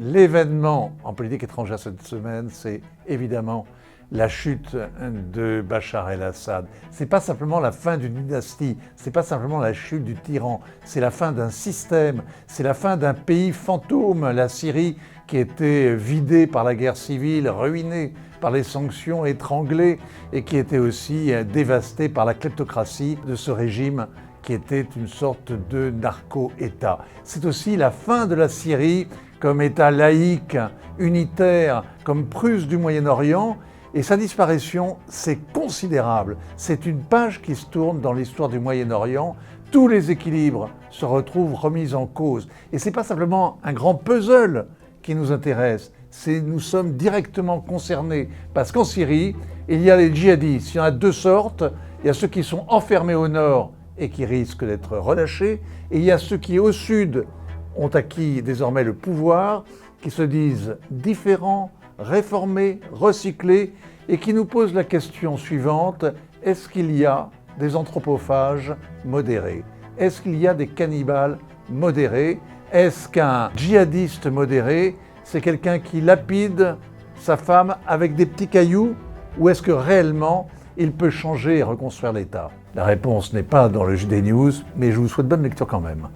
L'événement en politique étrangère cette semaine, c'est évidemment la chute de Bachar el-Assad. C'est pas simplement la fin d'une dynastie, c'est pas simplement la chute du tyran, c'est la fin d'un système, c'est la fin d'un pays fantôme, la Syrie qui était vidée par la guerre civile, ruinée par les sanctions, étranglée et qui était aussi dévastée par la kleptocratie de ce régime qui était une sorte de narco-État. C'est aussi la fin de la Syrie comme État laïque, unitaire, comme Prusse du Moyen-Orient, et sa disparition, c'est considérable. C'est une page qui se tourne dans l'histoire du Moyen-Orient. Tous les équilibres se retrouvent remis en cause. Et ce n'est pas simplement un grand puzzle qui nous intéresse, nous sommes directement concernés. Parce qu'en Syrie, il y a les djihadistes. Il y en a deux sortes. Il y a ceux qui sont enfermés au nord et qui risquent d'être relâchés. Et il y a ceux qui, au sud, ont acquis désormais le pouvoir, qui se disent différents, réformés, recyclés, et qui nous posent la question suivante: est-ce qu'il y a des anthropophages modérés? Est-ce qu'il y a des cannibales modérés? Est-ce qu'un djihadiste modéré, c'est quelqu'un qui lapide sa femme avec des petits cailloux? Ou est-ce que réellement, il peut changer et reconstruire l'État? La réponse n'est pas dans le JD News, mais je vous souhaite bonne lecture quand même.